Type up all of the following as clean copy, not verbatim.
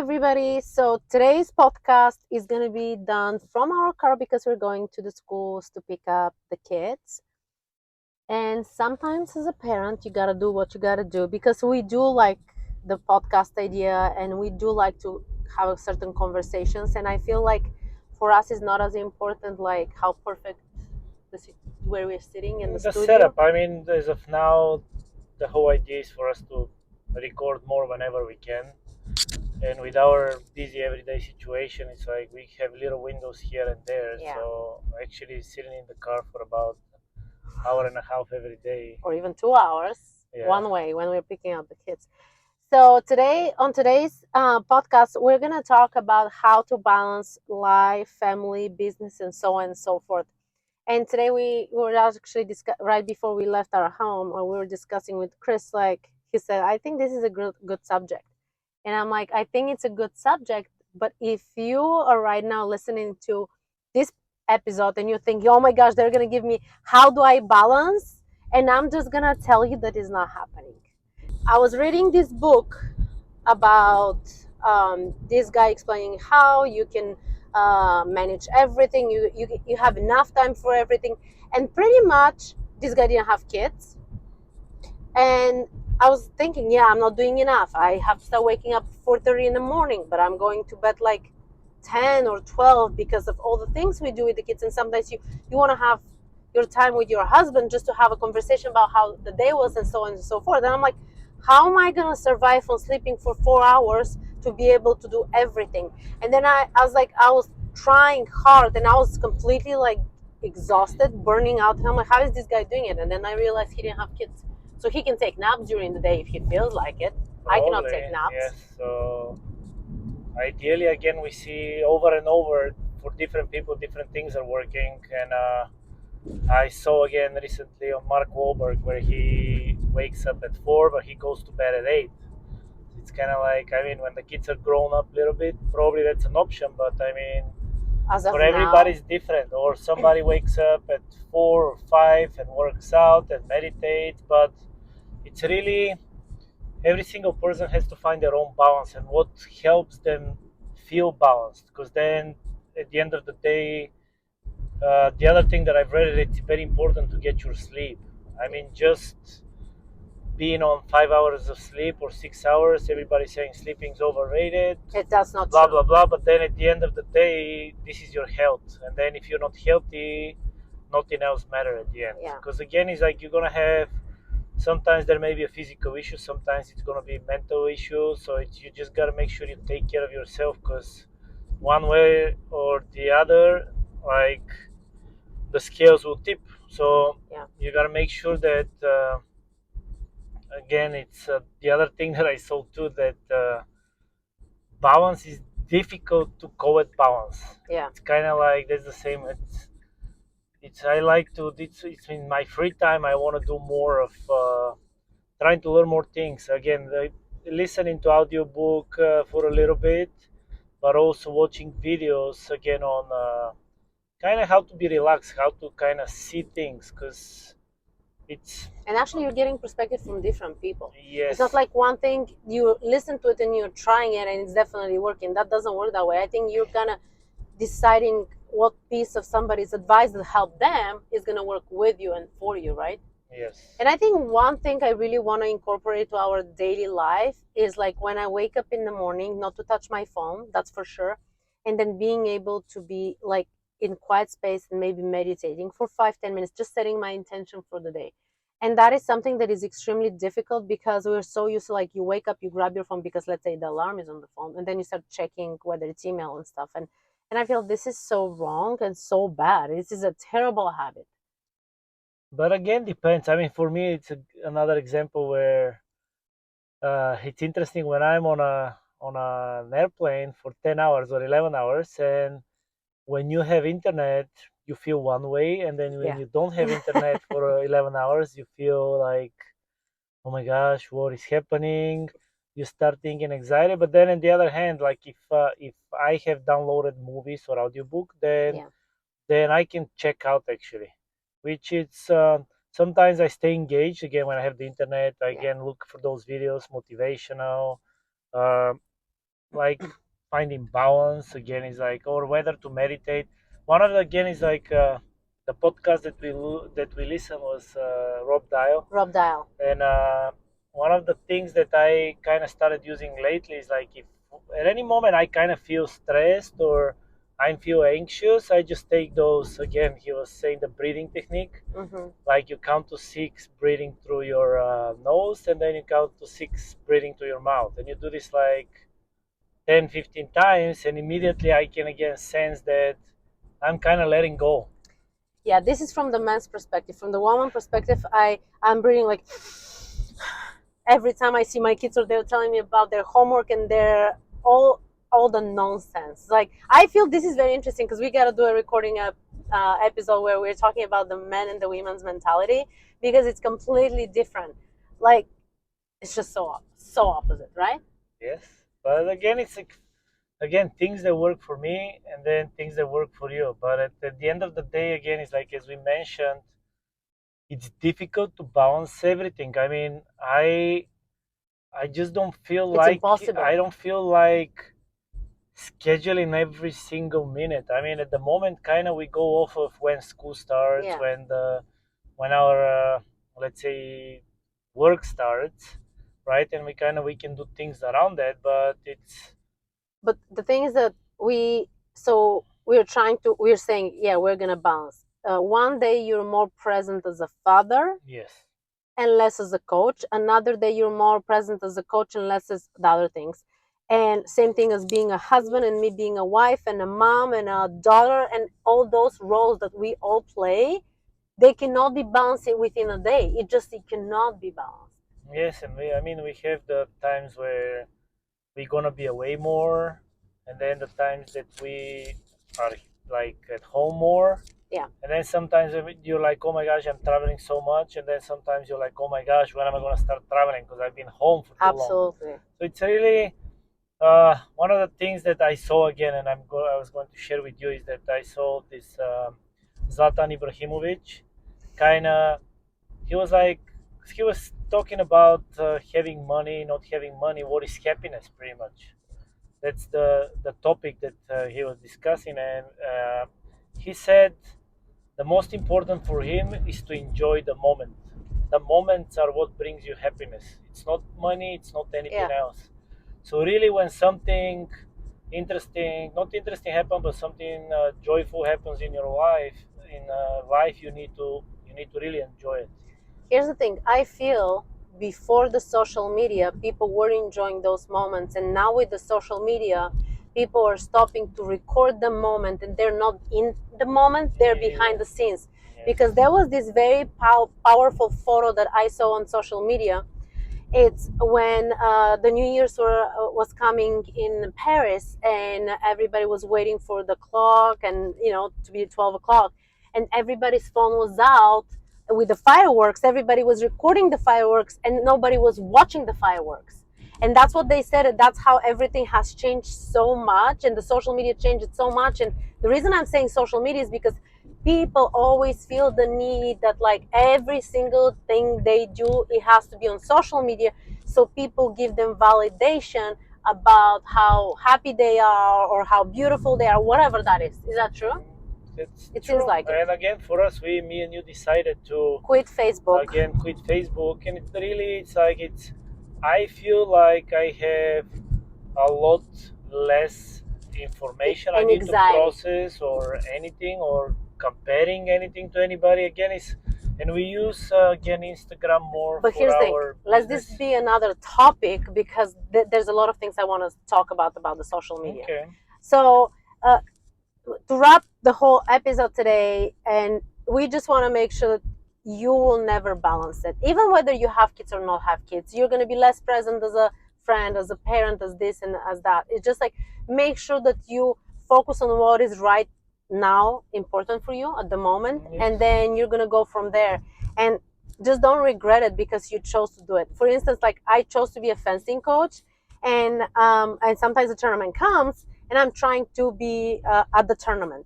everybody. So today's podcast is going to be done from our car because we're going to the schools to pick up the kids. And sometimes as a parent, you got to do what you got to do because we do like the podcast idea and we do like to have certain conversations. And I feel like for us, it's not as important like how perfect where we're sitting in the The studio. setup, I mean, as of now, the whole idea is for us to record more whenever we can. And with our busy everyday situation, it's like we have little windows here and there. Yeah. So actually, sitting in the car for about hour and a half every day. Or even 2 hours Yeah. one way when we're picking up the kids. So today, on today's podcast, we're gonna talk about how to balance life, family, business, and so on and so forth. And today we were actually right before we left our home, or we were discussing with Chris. Like he said, I think this is a good subject, and I'm like, I think it's a good subject. But if you are right now listening to this episode and you're thinking, oh my gosh, they're gonna give me how do I balance, and I'm just gonna tell you that is not happening. I was reading this book about this guy explaining how you can manage everything. You have enough time for everything, and pretty much this guy didn't have kids. And I was thinking, yeah, I'm not doing enough. I have to start waking up 4:30 in the morning, but I'm going to bed like 10 or 12 because of all the things we do with the kids. And sometimes you want to have your time with your husband just to have a conversation about how the day was and so on and so forth. And I'm like, how am I going to survive on sleeping for 4 hours to be able to do everything? And then I was like, I was trying hard and I was completely like exhausted, burning out. And I'm like, how is this guy doing it? And then I realized he didn't have kids. So he can take naps during the day if he feels like it. I cannot take naps. Yes. So ideally, again, we see over and over for different people, different things are working. And I saw again recently on Mark Wahlberg where he wakes up at 4, but he goes to bed at 8. It's kind of like, I mean, when the kids are grown up a little bit, probably that's an option. But I mean, As of for now, everybody's different. Or somebody wakes up at 4 or 5 and works out and meditates. But it's really every single person has to find their own balance and what helps them feel balanced. Because then, at the end of the day, the other thing that I've read, it's very important to get your sleep. I mean, just being on 5 hours of sleep or 6 hours, everybody's saying sleeping's overrated, that's not blah true. blah blah. But then at the end of the day, this is your health, and then if you're not healthy, nothing else matters at the end. Yeah. Because again, it's like you're gonna have. Sometimes there may be a physical issue. Sometimes it's gonna be a mental issue. So you just gotta make sure you take care of yourself, because one way or the other, like the scales will tip. So Yeah. you gotta make sure that. Again, it's the other thing that I saw too, that balance is difficult to call it balance. Yeah. It's kind of like there's the same. It's I like to. It's in my free time. I want to do more of trying to learn more things. Again, listening to audiobook for a little bit, but also watching videos again on kind of how to be relaxed, how to kind of see things, because it's And actually, you're getting perspective from different people. yes. It's not like one thing, you listen to it and you're trying it and it's definitely working. That doesn't work that way. I think you're kind of deciding what piece of somebody's advice that help them is going to work with you and for you, right? Yes. And I think one thing I really want to incorporate to our daily life is like when I wake up in the morning, not to touch my phone, that's for sure. And then being able to be like in quiet space and maybe meditating for 5-10 minutes, just setting my intention for the day. And that is something that is extremely difficult because we're so used to like you wake up, you grab your phone because let's say the alarm is on the phone, and then you start checking whether it's email and stuff. And I feel this is so wrong and so bad. This is a terrible habit. But again, depends. I mean, for me, it's another example where it's interesting when I'm on an airplane for 10 hours or 11 hours, and when you have internet, you feel one way, and then when Yeah. you don't have internet for 11 hours, you feel like, oh my gosh, what is happening? You start thinking anxiety. But then on the other hand, like if I have downloaded movies or audiobook, Yeah. then I can check out actually, which is sometimes I stay engaged again when I have the internet. I Yeah. can look for those videos, motivational. Um like finding balance again is like, or whether to meditate. One of the again is like the podcast that we listen was Rob Dial, Rob Dial. and one of the things that I kind of started using lately is like if at any moment I kind of feel stressed or I feel anxious, I just take those again. He was saying the breathing technique, like you count to six breathing through your nose, and then you count to six breathing through your mouth, and you do this like 10, 15 times, and immediately I can again sense that I'm kind of letting go. Yeah, this is from the man's perspective. From the woman perspective, I'm breathing like every time I see my kids or they're telling me about their homework and their all the nonsense. Like I feel this is very interesting because we got to do a recording episode where we're talking about the men and the women's mentality because it's completely different. Like it's just so opposite, right? Yes, but again, it's like again things that work for me and then things that work for you. But at the end of the day, again, it's like as we mentioned, it's difficult to balance everything. I mean, I just don't feel It's like impossible. I don't feel like scheduling every single minute. I mean, at the moment, kind of we go off of when school starts, Yeah. when our let's say work starts, right? And we can do things around that, but it's But the thing is that we're saying, yeah, we're gonna balance. One day you're more present as a father yes, and less as a coach. Another day you're more present as a coach and less as the other things. And same thing as being a husband and me being a wife and a mom and a daughter and all those roles that we all play, they cannot be balanced within a day. It cannot be balanced. yes, and I mean, we have the times where we're gonna be away more, and then the times that we are like at home more. Yeah. And then sometimes you're like, oh my gosh, I'm traveling so much. And then sometimes you're like, oh my gosh, when am I going to start traveling? Because I've been home for too long. Absolutely. So it's really one of the things that I saw again, and I was going to share with you is that I saw this Zlatan Ibrahimovic. Kind of, he was like, he was talking about having money, not having money. What is happiness, pretty much? That's the topic that he was discussing, and he said the most important for him is to enjoy the moment. The moments are what brings you happiness. It's not money, it's not anything else. So really, when something interesting, not interesting happens, but something joyful happens in your life, you need to really enjoy it. Here's the thing, I feel before the social media, people were enjoying those moments, and now with the social media, people are stopping to record the moment and they're not in the moment, they're behind the scenes. Because there was this very powerful photo that I saw on social media. It's when the New Year's was coming in Paris, and everybody was waiting for the clock, and to be 12 o'clock, and everybody's phone was out with the fireworks. Everybody was recording the fireworks, and nobody was watching the fireworks. And that's what they said. And that's how everything has changed so much, and the social media changed it so much. And the reason I'm saying social media is because people always feel the need that like every single thing they do, it has to be on social media, so people give them validation about how happy they are or how beautiful they are, whatever that is that true? It Seems true. like it. And again, for us, me and you decided to Quit Facebook. Again, quit Facebook, and it's like it's. I feel like I have a lot less information I need to process or anything or comparing anything to anybody. Again, is and we use again Instagram more. But here's the thing. Let this be another topic because there's a lot of things I want to talk about the social media. Okay. So to wrap the whole episode today, and we just want to make sure that you will never balance it. Even whether you have kids or not have kids, you're going to be less present as a friend, as a parent, as this and as that. It's just like make sure that you focus on what is right now important for you at the moment, and then you're going to go from there. And just don't regret it because you chose to do it. For instance, like I chose to be a fencing coach, and sometimes the tournament comes and I'm trying to be at the tournament.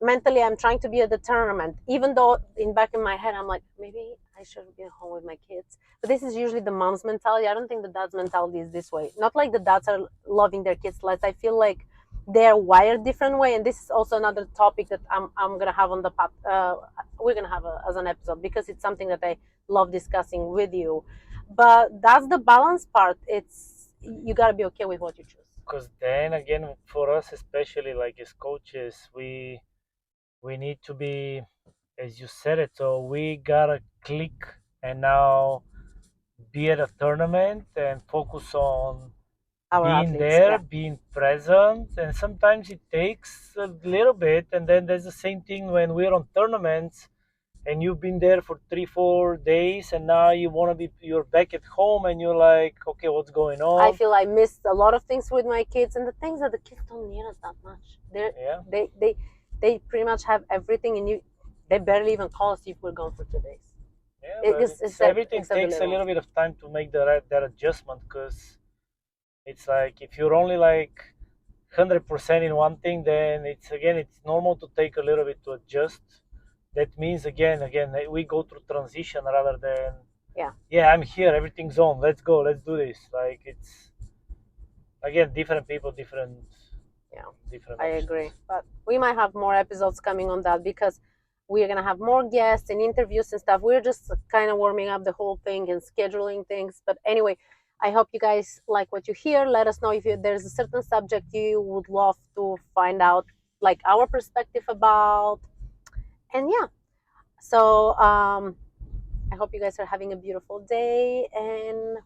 Mentally, I'm trying to be at the tournament, even though in back in my head, I'm like, maybe I should be home with my kids. But this is usually the mom's mentality. I don't think the dad's mentality is this way. Not like the dads are loving their kids less. I feel like they're wired different way, and this is also another topic that I'm gonna have on the we're gonna have as an episode, because it's something that I love discussing with you. But that's the balance part. It's, you gotta be okay with what you choose. Because then again, for us especially, like as coaches, we need to be, as you said it, so we gotta click and now be at a tournament and focus on Our being athletes, there, yeah. being present, and sometimes it takes a little bit. And then there's the same thing when we're on tournaments and you've been there for 3 4 days and now you're back at home and you're like, okay, what's going I on? feel I missed a lot of things with my kids, and the things that the kids don't need us that much. Yeah, They pretty much have everything, and they barely even call us if we're gone for 2 days. yeah, It but is it's everything except the takes a little little ones. bit of time to make that adjustment, because it's like if you're only like 100% in one thing, then it's normal to take a little bit to adjust. That means again we go through transition rather than, Yeah, yeah, I'm here, everything's on, let's go, let's do this. Like it's again different people, yeah, different I options. agree. But we might have more episodes coming on that, because we're gonna have more guests and interviews and stuff. We're just kind of warming up the whole thing and scheduling things. But anyway, I hope you guys like what you hear. Let us know if there's a certain subject you would love to find out, like our perspective about. And yeah, so I hope you guys are having a beautiful day, and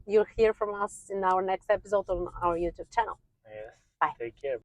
you'll hear from us in our next episode on our YouTube channel. Yes, Bye. take care.